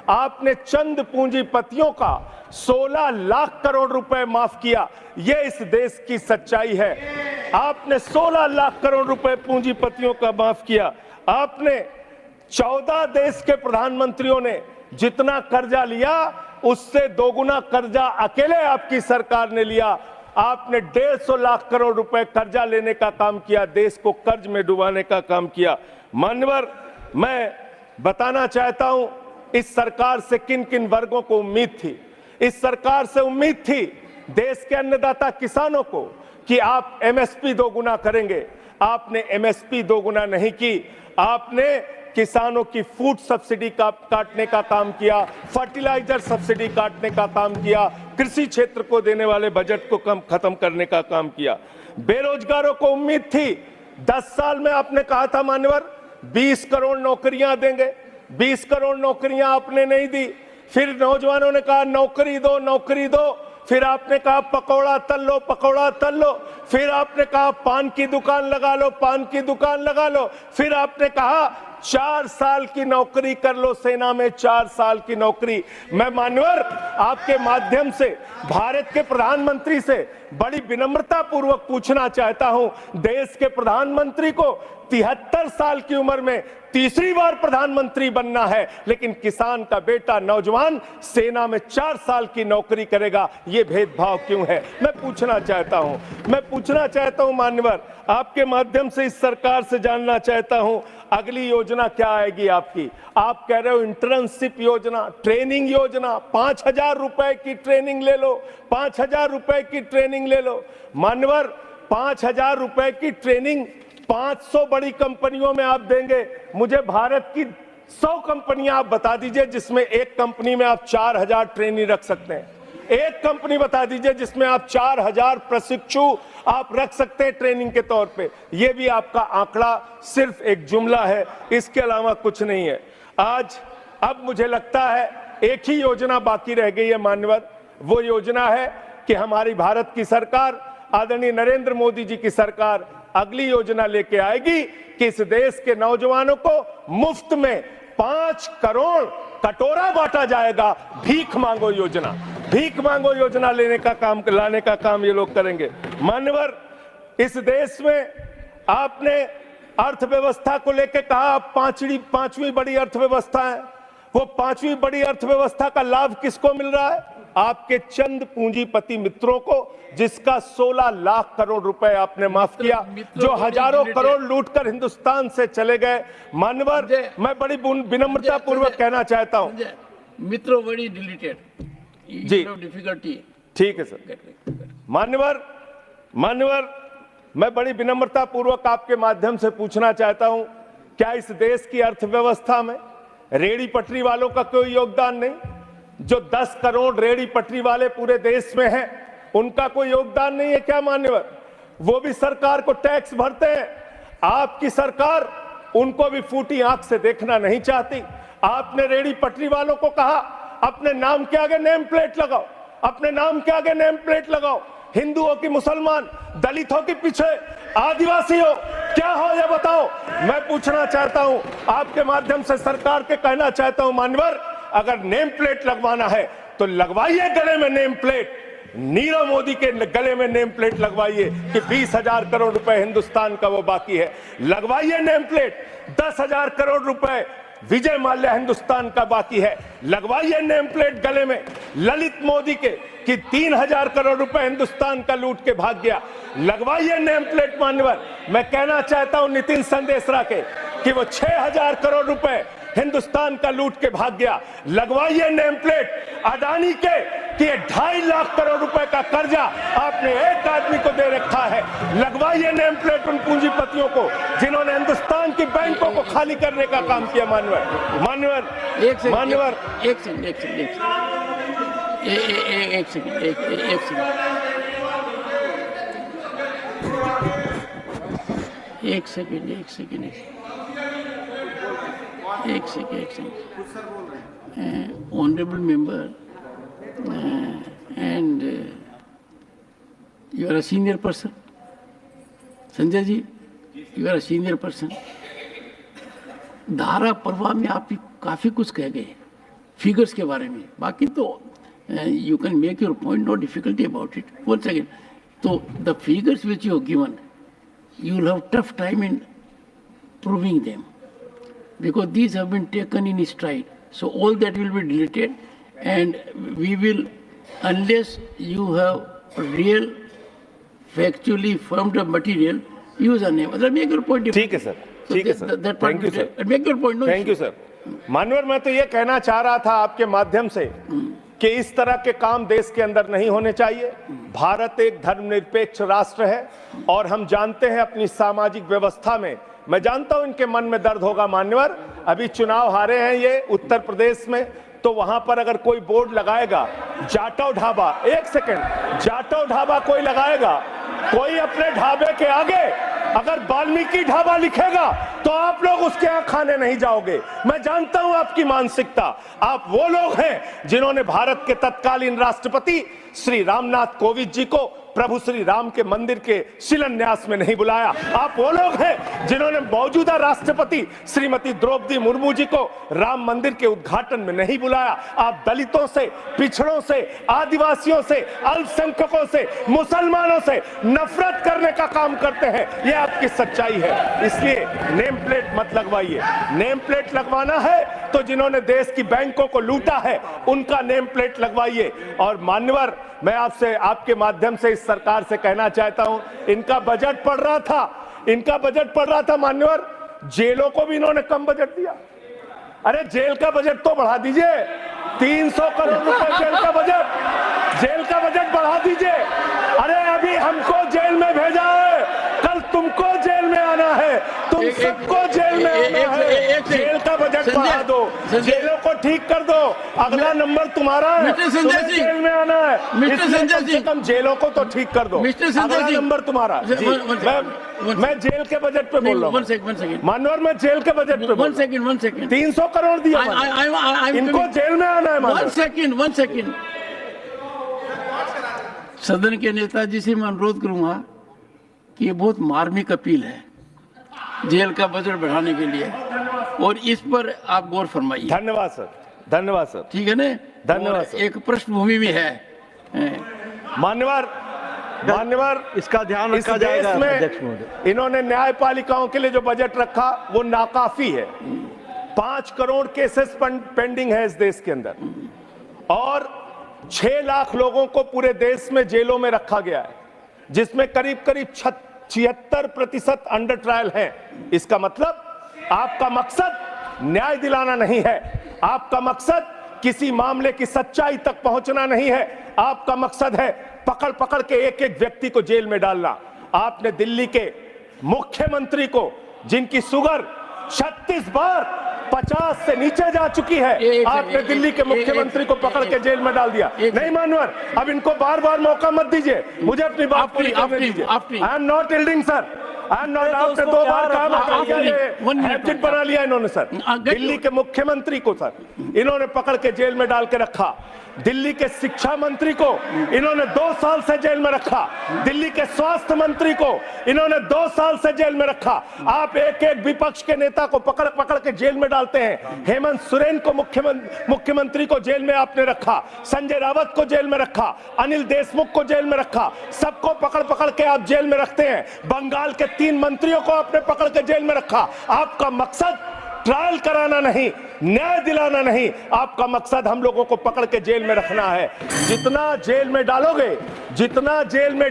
आपने चंद पूंजीपतियों का 16 लाख करोड़ रुपए माफ किया। यह इस देश की सच्चाई है। आपने 16 लाख करोड़ रुपए पूंजीपतियों का माफ किया। आपने 14 देश के प्रधानमंत्रियों ने जितना कर्जा लिया उससे दोगुना कर्जा अकेले आपकी सरकार ने लिया। आपने 150 लाख करोड़ रुपए कर्जा लेने का काम किया, देश को कर्ज में डुबाने का काम किया। मान्यवर, मैं बताना चाहता हूं इस सरकार से किन किन वर्गों को उम्मीद थी। इस सरकार से उम्मीद थी देश के अन्नदाता किसानों को कि आप एमएसपी दोगुना करेंगे। आपने एमएसपी दोगुना नहीं की, आपने किसानों की फूड सब्सिडी काटने का काम किया, फर्टिलाइजर सब्सिडी काटने का काम किया, कृषि क्षेत्र को देने वाले बजट को खत्म करने का काम किया। बेरोजगारों को उम्मीद थी, 10 साल में आपने कहा था मान्यवर 20 करोड़ नौकरियां देंगे। 20 करोड़ नौकरियां आपने नहीं दी। फिर नौजवानों ने कहा नौकरी दो, नौकरी दो। फिर आपने कहा पकौड़ा तल लो, पकौड़ा तल लो। फिर आपने कहा पान की दुकान लगा लो, पान की दुकान लगा लो। फिर आपने कहा 4 साल की नौकरी कर लो, सेना में 4 साल की नौकरी। मैं मान्यवर आपके माध्यम से भारत के प्रधानमंत्री से बड़ी विनम्रता पूर्वक पूछना चाहता हूं, देश के प्रधानमंत्री को 73 साल की उम्र में तीसरी बार प्रधानमंत्री बनना है, लेकिन किसान का बेटा नौजवान सेना में 4 साल की नौकरी करेगा। यह भेदभाव क्यों है? मैं पूछना चाहता हूं मान्यवर, आपके माध्यम से इस सरकार से जानना चाहता हूं अगली योजना क्या आएगी आपकी। आप कह रहे हो इंटर्नशिप योजना, ट्रेनिंग योजना, 5,000 रुपए की ट्रेनिंग ले लो, 5,000 रुपए की ट्रेनिंग ले लो। मान्यवर, 5,000 रुपए की ट्रेनिंग 500 बड़ी कंपनियों में आप देंगे। मुझे भारत की 100 कंपनियां आप बता दीजिए जिसमें एक कंपनी में आप 4,000 ट्रेनी रख सकते हैं। एक कंपनी बता दीजिए जिसमें आप 4,000 प्रशिक्षु आप रख सकते हैं ट्रेनिंग के तौर पे। ये भी आपका आंकड़ा सिर्फ एक जुमला है, इसके अलावा कुछ नहीं है। अब मुझे लगता है एक ही योजना बाकी रह गई है मान्यवर, वो योजना है कि हमारी भारत की सरकार, आदरणीय नरेंद्र मोदी जी की सरकार अगली योजना लेके आएगी कि इस देश के नौजवानों को मुफ्त में 5 करोड़ कटोरा बांटा जाएगा। भीख मांगो योजना, भीख मांगो योजना लाने का काम ये लोग करेंगे। मान्यवर, इस देश में आपने अर्थव्यवस्था को लेकर कहा पांचवी बड़ी अर्थव्यवस्था है। वो 5वीं बड़ी अर्थव्यवस्था का लाभ किसको मिल रहा है? आपके चंद पूंजीपति मित्रों को, जिसका 16 लाख करोड़ रुपए आपने माफ किया, जो हजारों करोड़ लूटकर हिंदुस्तान से चले गए। मान्यवर, मैं बड़ी विनम्रता पूर्वक कहना चाहता हूं, मित्रों बड़ी डिलीटेड जी, डिफिकल्टी। ठीक है सर। मान्यवर, मैं बड़ी विनम्रता पूर्वक आपके माध्यम से पूछना चाहता हूं, क्या इस देश की अर्थव्यवस्था में रेहड़ी पटरी वालों का कोई योगदान नहीं? जो 10 करोड़ रेहड़ी पटरी वाले पूरे देश में हैं, उनका कोई योगदान नहीं है क्या मान्यवर? वो भी सरकार को टैक्स भरते हैं। आपकी सरकार उनको भी फूटी आंख से देखना नहीं चाहती। आपने रेहड़ी पटरी वालों को कहा अपने नाम के आगे नेम प्लेट लगाओ, अपने नाम के आगे नेम प्लेट लगाओ। हिंदुओं की, मुसलमान, दलितों के पीछे आदिवासी हो, क्या हो ये बताओ। मैं पूछना चाहता हूं आपके माध्यम से सरकार के कहना चाहता हूं मान्यवर, अगर नेम प्लेट लगवाना है तो लगवाइए गले में नेम प्लेट। नीरव मोदी के गले में नेम प्लेट लगवाइए कि 20,000 करोड़ रुपए हिंदुस्तान का वो बाकी है। लगवाइए नेम प्लेट। 10,000 करोड़ रुपए विजय माल्या हिंदुस्तान का बाकी है। लगवाइए नेम प्लेट गले में ललित मोदी के कि 3,000 करोड़ रुपए हिंदुस्तान का लूट के भाग गया। लगवाइए नेम प्लेट मान्यवर। मैं कहना चाहता हूं नितिन संदेशरा के कि वो 6,000 करोड़ रुपए हिंदुस्तान का लूट के भाग गया। लगवाइए नेम प्लेट अडानी के कि 2.5 लाख करोड़ रुपए का कर्जा आपने एक आदमी को दे रखा है। लगवाइए नेम प्लेट उन पूंजीपतियों को जिन्होंने हिंदुस्तान की बैंकों को खाली करने का काम किया। एक second. Honorable member, and you are a senior person. Sanjay ji, you are a senior person. धारा प्रवाह में आप काफी कुछ कह गए। फिगर्स के बारे में। बाकी तो you can make your point, no difficulty about it. One second, तो the figures which you have given, you will have tough time in proving them because these have been taken in stride. So all that will be deleted, and we will, unless you have real factually firmed up material, use a name. Make your point. ठीक है sir, ठीक है sir, thank you sir, Make your point. No thank you issue. Sir. मानवर, मैं तो ये कहना चाह रहा था आपके माध्यम से कि इस तरह के काम देश के अंदर नहीं होने चाहिए। भारत एक धर्मनिरपेक्ष राष्ट्र है और हम जानते हैं अपनी सामाजिक व्यवस्था में, मैं जानता हूं इनके मन में दर्द होगा मान्यवर, अभी चुनाव हारे हैं ये उत्तर प्रदेश में, तो वहां पर अगर कोई बोर्ड लगाएगा जाटव ढाबा, एक सेकंड, जाटव ढाबा कोई लगाएगा, कोई अपने ढाबे के आगे अगर वाल्मीकि ढाबा लिखेगा तो आप लोग उसके यहां खाने नहीं जाओगे। मैं जानता हूं आपकी मानसिकता। आप वो लोग हैं जिन्होंने भारत के तत्कालीन राष्ट्रपति श्री रामनाथ कोविंद जी को प्रभु श्री राम के मंदिर के शिलान्यास में नहीं बुलाया। आप वो लोग हैं जिन्होंने मौजूदा राष्ट्रपति श्रीमती द्रौपदी मुर्मू जी को राम मंदिर के उद्घाटन में नहीं बुलाया। आप दलितों से, पिछड़ों से, आदिवासियों से, अल्पसंख्यकों से, मुसलमानों से नफरत करने का काम करते हैं। ये आपकी सच्चाई है। इसलिए नेम प्लेट मत लगवाइए। नेम प्लेट लगवाना है तो जिन्होंने देश की बैंकों को लूटा है उनका नेम प्लेट लगवाइए। और मान्यवर, मैं आपसे, आपके माध्यम से इस सरकार से कहना चाहता हूं, इनका बजट पढ़ रहा था मान्यवर, जेलों को भी इन्होंने कम बजट दिया। अरे जेल का बजट तो बढ़ा दीजिए, 300 करोड़ रुपए जेल का बजट बढ़ा दीजिए। अरे अभी हमको जेल में भेजा है, कल तुमको जेल में आना है, तुम सबको जेल में आना है। जेल का बजट बढ़ा दो, जेलों को ठीक कर दो, अगला नंबर तुम्हारा है, तुम्हें जेल में आना है, इसलिए कम से कम जेलों को तो ठीक कर दो, अगला नंबर तुम्हारा। मैं जेल के बजट पे बोल रहा हूँ मानवर, मैं जेल के बजट पे 1 सेकंड 300 करोड़ दिया, इनको जेल में आना है। 1 सेकंड सदन के नेताजी से मैं अनुरोध करूंगा कि ये बहुत मार्मिक अपील है जेल का बजट बढ़ाने के लिए, और इस पर आप गौर फरमाइए। धन्यवाद सर, धन्यवाद सर, ठीक है ना, धन्यवाद सर। एक पृष्ठभूमि भी है मान्यवर, इसका ध्यान रखा जाएगा। अध्यक्ष में इन्होंने न्यायपालिकाओं के लिए जो बजट रखा वो नाकाफी है। 5 करोड़ केसेस पेंडिंग है इस देश के अंदर, और 6 लाख लोगों को पूरे देश में जेलों में रखा गया है, जिसमें करीब 76% अंडर ट्रायल हैं। इसका मतलब आपका मकसद न्याय दिलाना नहीं है, आपका मकसद किसी मामले की सच्चाई तक पहुंचना नहीं है, आपका मकसद है पकड़ पकड़ के एक एक व्यक्ति को जेल में डालना। आपने दिल्ली के मुख्यमंत्री को, जिनकी शुगर 36 बार 50 से नीचे जा चुकी है, आपने दिल्ली के मुख्यमंत्री को पकड़ के जेल में डाल दिया। नहीं मानवर, अब इनको बार बार मौका मत दीजिए, मुझे अपनी बात पूरी करने दीजिए। I am not yielding sir, I am not. आपने 2 बार कहा, हैबिट बना लिया इन्होंने सर। दिल्ली के मुख्यमंत्री को सर इन्होंने पकड़ के जेल में डाल के रखा, दिल्ली के शिक्षा मंत्री को इन्होंने 2 साल से जेल में रखा, दिल्ली के स्वास्थ्य मंत्री को इन्होंने 2 साल से जेल में रखा। आप एक एक विपक्ष के नेता को पकड़ पकड़ के जेल में डालते हैं। हेमंत सोरेन को मुख्यमंत्री को जेल में आपने रखा, संजय रावत को जेल में रखा, अनिल देशमुख को जेल में रखा, सबको पकड़ पकड़ के आप जेल में रखते हैं। बंगाल के 3 मंत्रियों को आपने पकड़ के जेल में रखा। आपका मकसद ट्रायल कराना नहीं, न्याय दिलाना नहीं, आपका मकसद हम लोगों को पकड़ के जेल में रखना है। जितना जेल में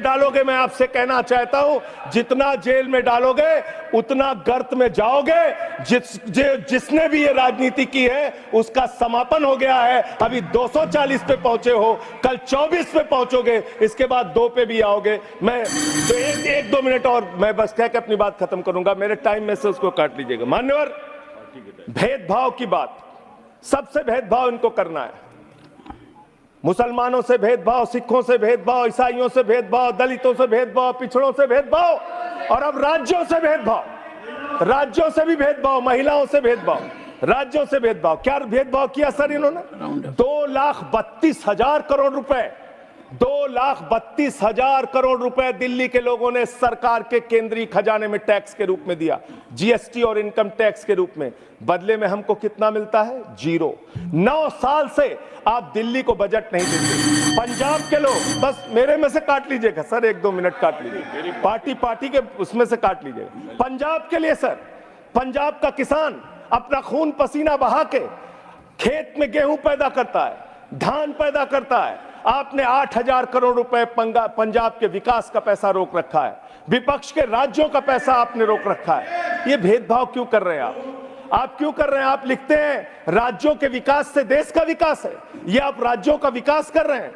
डालोगे, मैं आपसे कहना चाहता हूं, जितना जेल में डालोगे उतना गर्त में जाओगे। जिसने भी ये राजनीति की है उसका समापन हो गया है। अभी 240 पे पहुंचे हो, कल 24 पे पहुंचोगे, इसके बाद 2 पे भी आओगे। मैं तो 1-2 मिनट और मैं बस कह के अपनी बात खत्म करूंगा, मेरे टाइम में से उसको काट लीजिएगा। मान्यवर, भेदभाव की बात, सबसे भेदभाव इनको करना है। मुसलमानों से भेदभाव, सिखों से भेदभाव, ईसाइयों से भेदभाव, दलितों से भेदभाव, पिछड़ों से भेदभाव, और अब राज्यों से भेदभाव, राज्यों से भी भेदभाव, महिलाओं से भेदभाव, राज्यों से भेदभाव। क्या भेदभाव किया सर इन्होंने? 2,32,000 करोड़ रुपए 2,32,000 करोड़ रुपए दिल्ली के लोगों ने सरकार के केंद्रीय खजाने में टैक्स के रूप में दिया, जीएसटी और इनकम टैक्स के रूप में। बदले में हमको कितना मिलता है? 0। 9 साल से आप दिल्ली को बजट नहीं देते। पंजाब के लोग, बस मेरे में से काट लीजिएगा सर, 1-2 मिनट काट लीजिए, पार्टी के उसमें से काट लीजिएगा। पंजाब के लिए सर, पंजाब का किसान अपना खून पसीना बहा के खेत में गेहूं पैदा करता है, धान पैदा करता है। आपने 8,000 करोड़ रुपए पंजाब के विकास का पैसा रोक रखा है, विपक्ष के राज्यों का पैसा आपने रोक रखा है। ये भेदभाव क्यों कर रहे हैं आप क्यों कर रहे हैं? आप लिखते हैं राज्यों के विकास से देश का विकास है, ये आप राज्यों का विकास कर रहे हैं।